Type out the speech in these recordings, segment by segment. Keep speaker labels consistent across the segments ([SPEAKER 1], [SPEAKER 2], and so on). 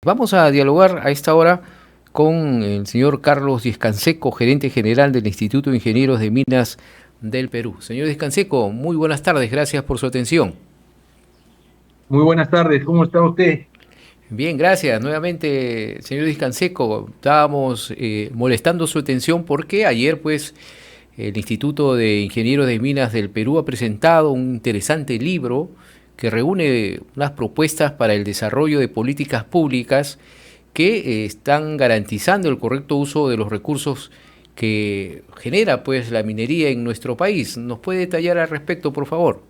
[SPEAKER 1] Vamos a dialogar a esta hora con el señor Carlos Diez-Canseco, gerente general del Instituto de Ingenieros de Minas del Perú. Señor Diez-Canseco, muy buenas tardes, gracias por su atención.
[SPEAKER 2] Muy buenas tardes, ¿cómo está usted?
[SPEAKER 1] Bien, gracias. Nuevamente, señor Diez-Canseco, estábamos molestando su atención porque ayer, pues, el Instituto de Ingenieros de Minas del Perú ha presentado un interesante libro que reúne unas propuestas para el desarrollo de políticas públicas que están garantizando el correcto uso de los recursos que genera pues la minería en nuestro país. ¿Nos puede detallar al respecto, por favor?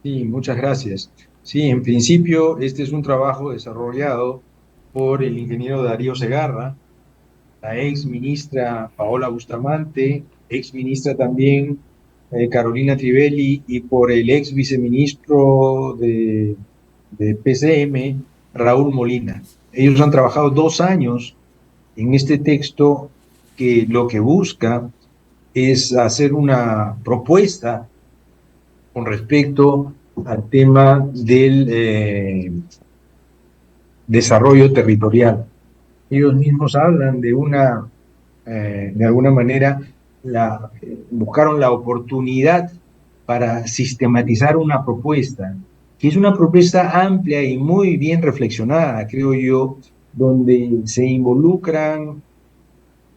[SPEAKER 2] Sí, muchas gracias. Sí, en principio este es un trabajo desarrollado por el ingeniero Darío Segarra, la ex ministra Paola Bustamante, ex ministra también Carolina Trivelli y por el ex viceministro de PCM, Raúl Molina. Ellos han trabajado 2 años en este texto que lo que busca es hacer una propuesta con respecto al tema del desarrollo territorial. Ellos mismos hablan de alguna manera, buscaron la oportunidad para sistematizar una propuesta, que es una propuesta amplia y muy bien reflexionada, creo yo, donde se involucran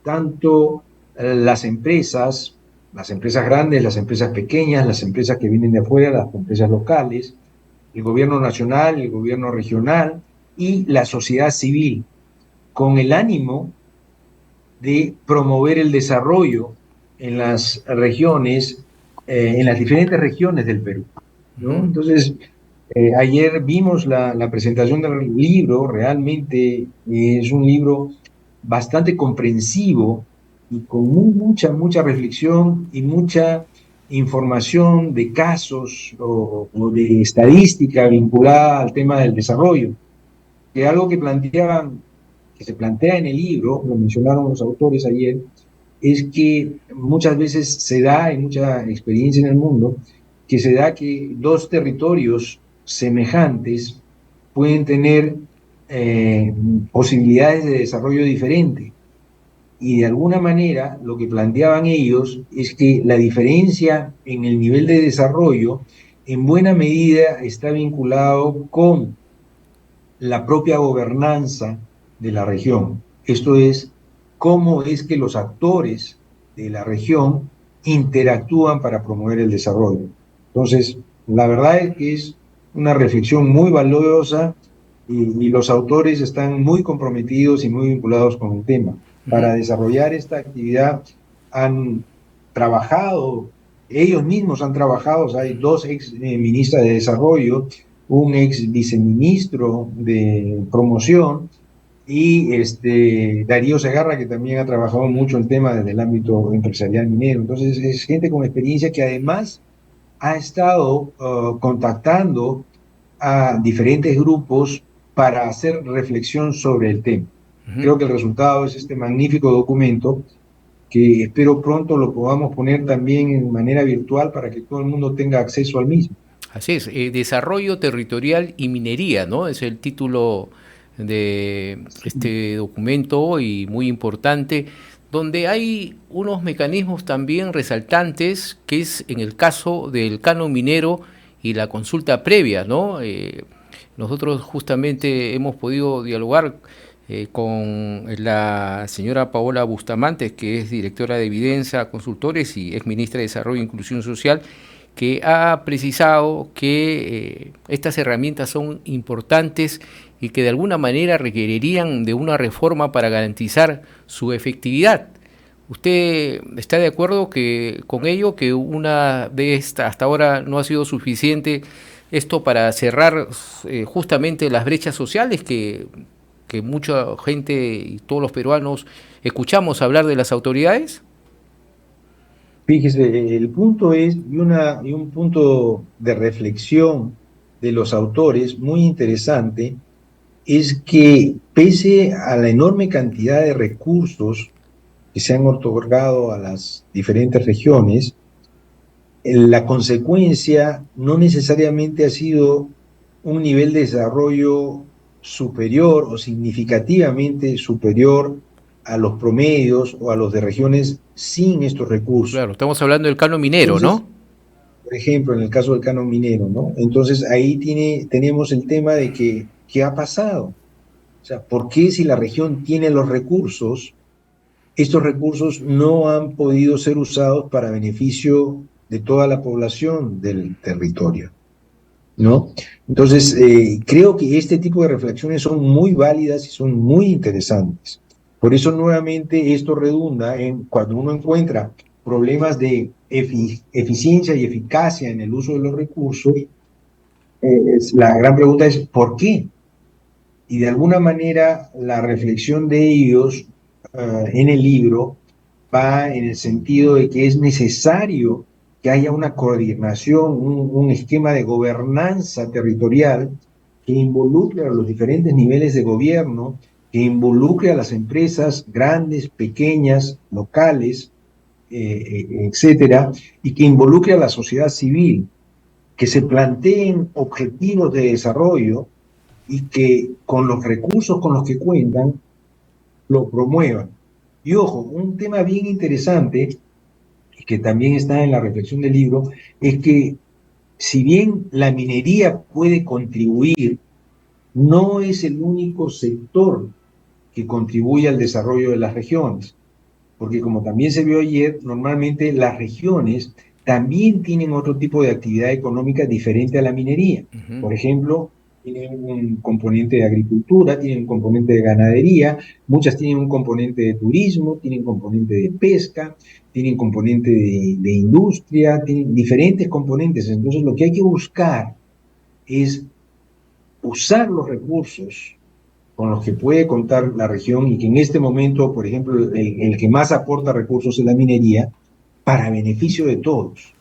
[SPEAKER 2] tanto las empresas grandes, las empresas pequeñas, las empresas que vienen de afuera, las empresas locales, el gobierno nacional, el gobierno regional y la sociedad civil, con el ánimo de promover el desarrollo en las regiones, en las diferentes regiones del Perú, ¿no?
[SPEAKER 1] Ujú.
[SPEAKER 2] Entonces, ayer vimos la presentación del libro, realmente es un libro bastante comprensivo y con mucha reflexión y mucha información de casos o de estadística vinculada al tema del desarrollo, que algo que se plantea en el libro, lo mencionaron los autores ayer, es que muchas veces se da, hay mucha experiencia en el mundo, que se da que dos territorios semejantes pueden tener eh, posibilidades de desarrollo diferentes. Y de alguna manera lo que planteaban ellos es que la diferencia en el nivel de desarrollo en buena medida está vinculado con la propia gobernanza de la región. Esto es, cómo es que los actores de la región interactúan para promover el desarrollo. Entonces, la verdad es que es una reflexión muy valiosa y los autores están muy comprometidos y muy vinculados con el tema.
[SPEAKER 1] Ujú.
[SPEAKER 2] Para desarrollar esta actividad han trabajado, ellos mismos han trabajado, o sea, hay dos ex ministras de desarrollo, un ex viceministro de promoción y Darío Segarra, que también ha trabajado mucho el tema desde el ámbito empresarial minero. Entonces, es gente con experiencia que además ha estado contactando a diferentes grupos para hacer reflexión sobre el tema.
[SPEAKER 1] Ujú.
[SPEAKER 2] Creo que el resultado es este magnífico documento que espero pronto lo podamos poner también en manera virtual para que todo el mundo tenga acceso al mismo.
[SPEAKER 1] Así es, Desarrollo Territorial y Minería, ¿no? Es el título de este documento y muy importante, donde hay unos mecanismos también resaltantes, que es en el caso del canon minero y la consulta previa, ¿no? Nosotros justamente hemos podido dialogar con la señora Paola Bustamante, que es directora de Evidencia Consultores y ex ministra de Desarrollo e Inclusión Social, que ha precisado que estas herramientas son importantes y que de alguna manera requerirían de una reforma para garantizar su efectividad. ¿Usted está de acuerdo con ello, que una de estas hasta ahora no ha sido suficiente esto para cerrar justamente las brechas sociales que mucha gente y todos los peruanos escuchamos hablar de las autoridades?
[SPEAKER 2] Fíjese, el punto es, y un punto de reflexión de los autores muy interesante, es que pese a la enorme cantidad de recursos que se han otorgado a las diferentes regiones, la consecuencia no necesariamente ha sido un nivel de desarrollo superior o significativamente superior a los promedios o a los de regiones sin estos recursos.
[SPEAKER 1] Claro, estamos hablando del canon minero,
[SPEAKER 2] Entonces,
[SPEAKER 1] ¿no?
[SPEAKER 2] por ejemplo, en el caso del canon minero, ¿no? Entonces ahí tenemos el tema de que, ¿qué ha pasado? O sea, ¿por qué si la región tiene los recursos, estos recursos no han podido ser usados para beneficio de toda la población del territorio? ¿No? Entonces, creo que este tipo de reflexiones son muy válidas y son muy interesantes. Por eso, nuevamente, esto redunda en cuando uno encuentra problemas de eficiencia y eficacia en el uso de los recursos, la gran pregunta es ¿por qué? Y de alguna manera la reflexión de ellos en el libro va en el sentido de que es necesario que haya una coordinación, un esquema de gobernanza territorial que involucre a los diferentes niveles de gobierno, que involucre a las empresas grandes, pequeñas, locales, etcétera, y que involucre a la sociedad civil, que se planteen objetivos de desarrollo y que con los recursos con los que cuentan lo promuevan. Y ojo, un tema bien interesante que también está en la reflexión del libro es que si bien la minería puede contribuir, no es el único sector que contribuye al desarrollo de las regiones, porque como también se vio ayer, normalmente las regiones también tienen otro tipo de actividad económica diferente a la minería.
[SPEAKER 1] Ujú.
[SPEAKER 2] Por ejemplo, tienen un componente de agricultura, tienen un componente de ganadería, muchas tienen un componente de turismo, tienen componente de pesca, tienen componente de industria, tienen diferentes componentes. Entonces, lo que hay que buscar es usar los recursos con los que puede contar la región y que en este momento, por ejemplo, el que más aporta recursos es la minería, para beneficio de todos.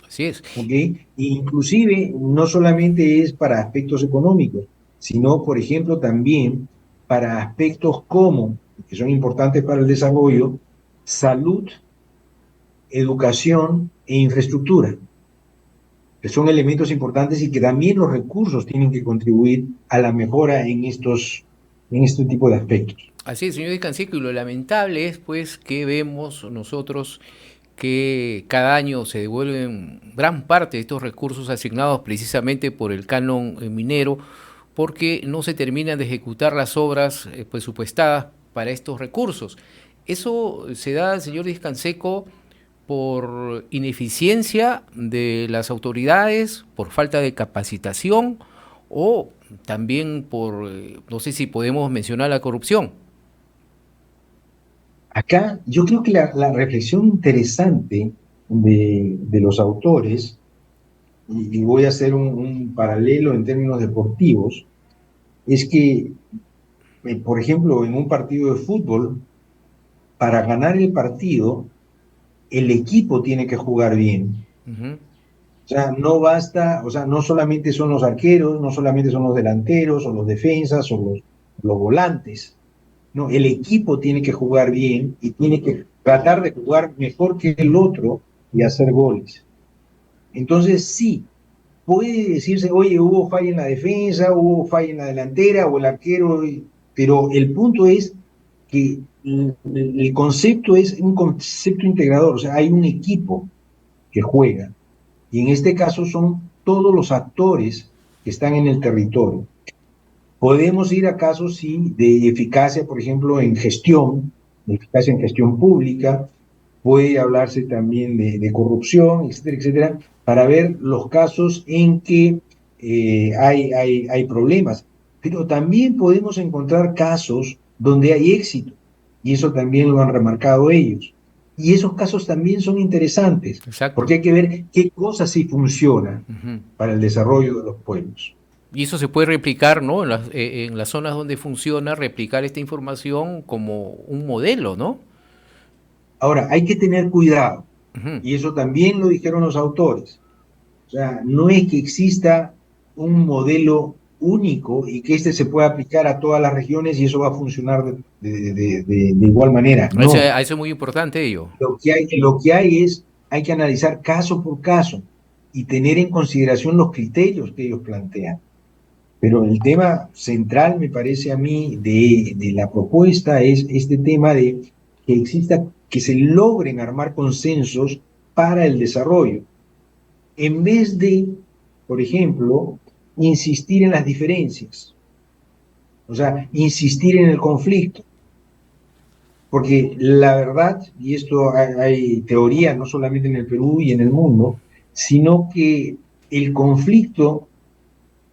[SPEAKER 1] Así es.
[SPEAKER 2] ¿Ok? E inclusive no solamente es para aspectos económicos, sino, por ejemplo, también para aspectos como, que son importantes para el desarrollo, salud, educación e infraestructura, que son elementos importantes y que también los recursos tienen que contribuir a la mejora en este tipo de aspectos.
[SPEAKER 1] Así es, señor Descanseco, y lo lamentable es pues que vemos nosotros que cada año se devuelven gran parte de estos recursos asignados precisamente por el canon minero, porque no se terminan de ejecutar las obras presupuestadas para estos recursos. Eso se da, señor Descanseco, por ineficiencia de las autoridades, por falta de capacitación o también por, no sé si podemos mencionar la corrupción.
[SPEAKER 2] Acá yo creo que la reflexión interesante de los autores, y voy a hacer un paralelo en términos deportivos, es que, por ejemplo, en un partido de fútbol, para ganar el partido, el equipo tiene que jugar bien.
[SPEAKER 1] Ujú.
[SPEAKER 2] O sea, no basta, o sea, no solamente son los arqueros, no solamente son los delanteros o los defensas o los volantes. No, el equipo tiene que jugar bien y tiene que tratar de jugar mejor que el otro y hacer goles. Entonces, sí, puede decirse, oye, hubo falla en la defensa, hubo falla en la delantera o el arquero, pero el punto es que el concepto es un concepto integrador, o sea, hay un equipo que juega y en este caso son todos los actores que están en el territorio. Podemos ir a casos, sí, de eficacia, por ejemplo, en gestión, de eficacia en gestión pública, puede hablarse también de corrupción, etcétera, etcétera, para ver los casos en que hay problemas. Pero también podemos encontrar casos donde hay éxito, y eso también lo han remarcado ellos. Y esos casos también son interesantes,
[SPEAKER 1] Exacto.
[SPEAKER 2] porque hay que ver qué cosas sí funcionan
[SPEAKER 1] Ujú.
[SPEAKER 2] para el desarrollo de los pueblos.
[SPEAKER 1] Y eso se puede replicar, ¿no? En las zonas donde funciona, replicar esta información como un modelo, ¿no?
[SPEAKER 2] Ahora, hay que tener cuidado,
[SPEAKER 1] Ujú.
[SPEAKER 2] y eso también lo dijeron los autores. O sea, no es que exista un modelo único y que este se pueda aplicar a todas las regiones y eso va a funcionar de igual manera. No,
[SPEAKER 1] A eso es muy importante ello.
[SPEAKER 2] hay que analizar caso por caso y tener en consideración los criterios que ellos plantean. Pero el tema central, me parece a mí, de la propuesta es este tema de que exista, que se logren armar consensos para el desarrollo, en vez de, por ejemplo, insistir en las diferencias, o sea, insistir en el conflicto. Porque la verdad, y esto hay teoría no solamente en el Perú y en el mundo, sino que el conflicto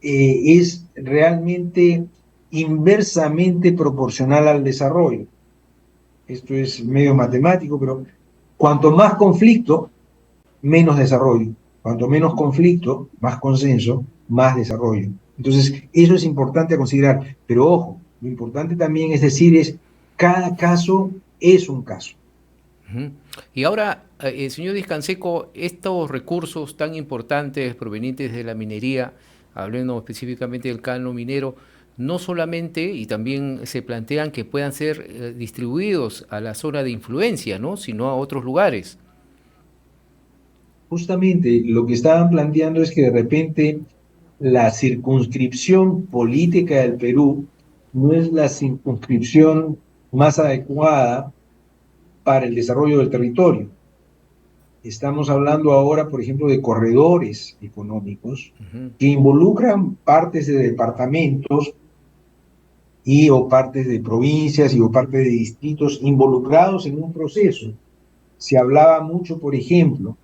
[SPEAKER 2] es realmente inversamente proporcional al desarrollo. Esto es medio matemático, pero cuanto más conflicto, menos desarrollo. Cuanto menos conflicto, más consenso, más desarrollo. Entonces, eso es importante a considerar. Pero ojo, lo importante también es decir, cada caso es un caso.
[SPEAKER 1] Ujú. Y ahora, señor Discanseco, estos recursos tan importantes provenientes de la minería, hablando específicamente del canon minero, no solamente, y también se plantean que puedan ser distribuidos a la zona de influencia, ¿no? Sino a otros lugares.
[SPEAKER 2] Justamente lo que estaban planteando es que de repente la circunscripción política del Perú no es la circunscripción más adecuada para el desarrollo del territorio. Estamos hablando ahora, por ejemplo, de corredores económicos
[SPEAKER 1] Ujú.
[SPEAKER 2] que involucran partes de departamentos y o partes de provincias y o partes de distritos involucrados en un proceso. Se hablaba mucho, por ejemplo,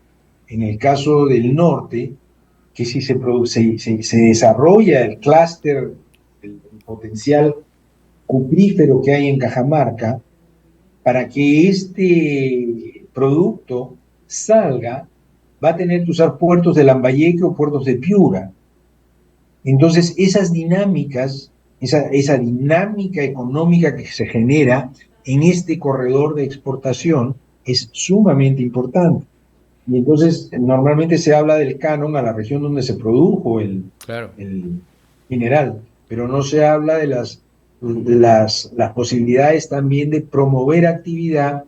[SPEAKER 2] en el caso del norte, que si se desarrolla el clúster, el potencial cuprífero que hay en Cajamarca, para que este producto salga, va a tener que usar puertos de Lambayeque o puertos de Piura. Entonces, esas dinámicas, esa dinámica económica que se genera en este corredor de exportación es sumamente importante. Y entonces, normalmente se habla del canon a la región donde se produjo
[SPEAKER 1] Claro.
[SPEAKER 2] el mineral, pero no se habla de las posibilidades también de promover actividad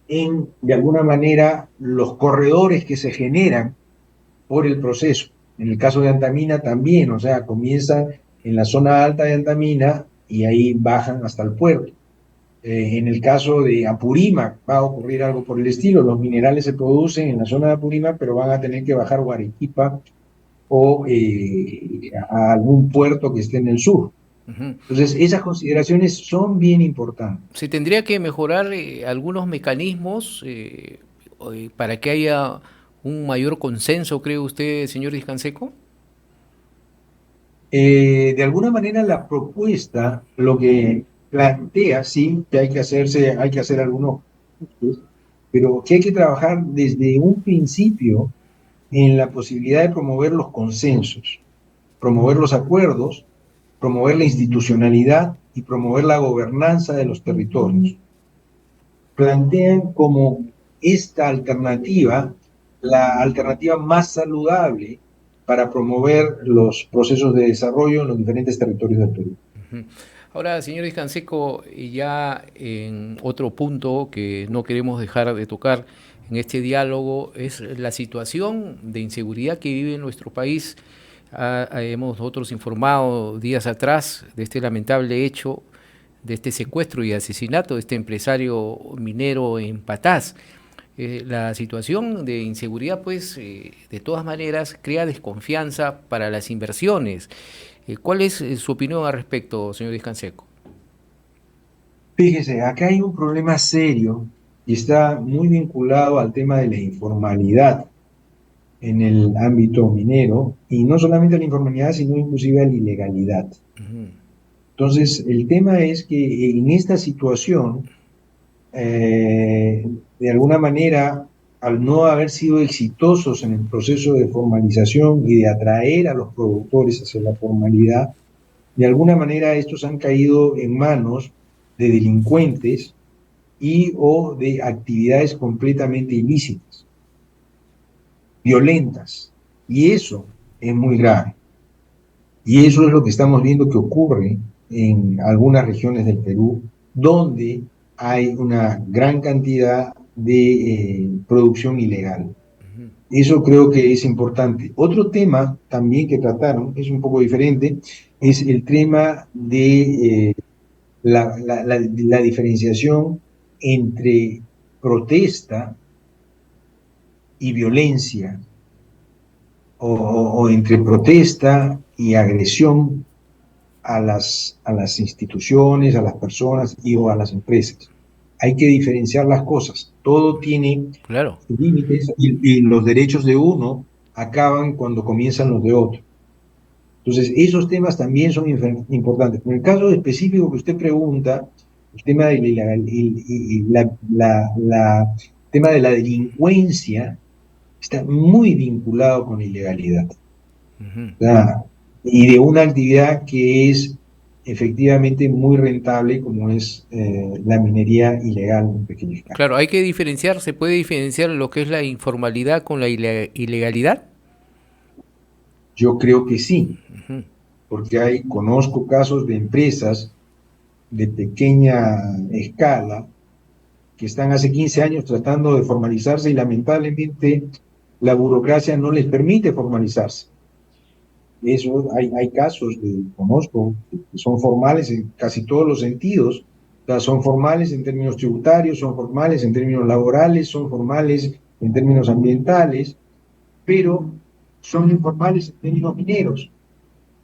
[SPEAKER 2] en, de alguna manera, los corredores que se generan por el proceso. En el caso de Antamina también, o sea, comienzan en la zona alta de Antamina y ahí bajan hasta el puerto. En el caso de Apurímac va a ocurrir algo por el estilo. Los minerales se producen en la zona de Apurímac, pero van a tener que bajar a Arequipa o a algún puerto que esté en el sur.
[SPEAKER 1] Ujú.
[SPEAKER 2] Entonces, esas consideraciones son bien importantes.
[SPEAKER 1] Se tendría que mejorar algunos mecanismos para que haya un mayor consenso, cree usted, señor Discanseco.
[SPEAKER 2] De alguna manera la propuesta lo que plantea, sí, que hay que hacer algunos ajustes, pero que hay que trabajar desde un principio en la posibilidad de promover los consensos, promover los acuerdos, promover la institucionalidad y promover la gobernanza de los territorios. Plantean como esta alternativa la alternativa más saludable para promover los procesos de desarrollo en los diferentes territorios del Perú.
[SPEAKER 1] Ujú. Ahora, señor Discanseco, ya en otro punto que no queremos dejar de tocar en este diálogo es la situación de inseguridad que vive nuestro país. Hemos nosotros informado días atrás de este lamentable hecho, de este secuestro y asesinato de este empresario minero en Patás. La situación de inseguridad, pues, de todas maneras, crea desconfianza para las inversiones. ¿Cuál es su opinión al respecto, señor Discanseco?
[SPEAKER 2] Fíjese, acá hay un problema serio y está muy vinculado al tema de la informalidad en el ámbito minero, y no solamente a la informalidad, sino inclusive a la ilegalidad.
[SPEAKER 1] Ujú.
[SPEAKER 2] Entonces, el tema es que en esta situación, de alguna manera, al no haber sido exitosos en el proceso de formalización y de atraer a los productores hacia la formalidad, de alguna manera estos han caído en manos de delincuentes y o de actividades completamente ilícitas, violentas. Y eso es muy grave. Y eso es lo que estamos viendo que ocurre en algunas regiones del Perú, donde hay una gran cantidad de producción ilegal. Eso creo que es importante. Otro tema también que trataron es un poco diferente, es el tema de la diferenciación entre protesta y violencia, o entre protesta y agresión a las instituciones, a las personas o a las empresas. Hay que diferenciar las cosas. Todo tiene
[SPEAKER 1] Claro.
[SPEAKER 2] sus límites y los derechos de uno acaban cuando comienzan los de otro. Entonces, esos temas también son importantes. En el caso específico que usted pregunta, el tema de la, tema de la delincuencia está muy vinculado con la ilegalidad.
[SPEAKER 1] Ujú.
[SPEAKER 2] O sea, y de una actividad que es efectivamente muy rentable, como es la minería ilegal en pequeña escala.
[SPEAKER 1] Claro, hay que diferenciar, se puede diferenciar lo que es la informalidad con la ilegalidad.
[SPEAKER 2] Yo creo que sí,
[SPEAKER 1] Ujú.
[SPEAKER 2] porque conozco casos de empresas de pequeña escala que están hace 15 años tratando de formalizarse y lamentablemente la burocracia no les permite formalizarse. Eso, hay casos conozco que son formales en casi todos los sentidos. O sea, son formales en términos tributarios, son formales en términos laborales, son formales en términos ambientales, pero son informales en términos mineros,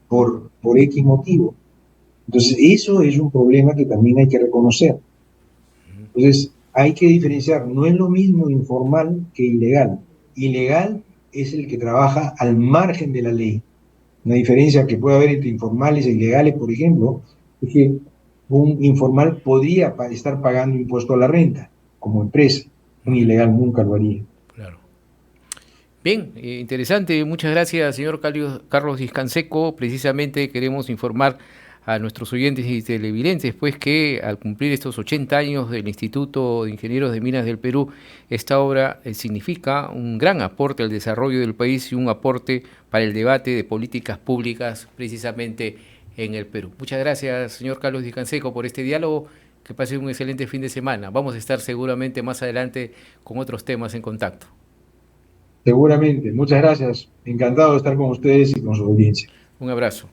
[SPEAKER 2] por X motivo. Entonces, eso es un problema que también hay que reconocer. Entonces, hay que diferenciar, no es lo mismo informal que ilegal. Ilegal es el que trabaja al margen de la ley. Una diferencia que puede haber entre informales e ilegales, por ejemplo, es que un informal podría estar pagando impuesto a la renta como empresa. Un ilegal nunca lo haría.
[SPEAKER 1] Claro. Bien, interesante. Muchas gracias, señor Carlos Discanseco. Precisamente queremos informar a nuestros oyentes y televidentes, pues que al cumplir estos 80 años del Instituto de Ingenieros de Minas del Perú, esta obra significa un gran aporte al desarrollo del país y un aporte para el debate de políticas públicas precisamente en el Perú. Muchas gracias, señor Carlos Discanseco, por este diálogo. Que pase un excelente fin de semana. Vamos a estar seguramente más adelante con otros temas en contacto.
[SPEAKER 2] Seguramente. Muchas gracias. Encantado de estar con ustedes y con su audiencia.
[SPEAKER 1] Un abrazo.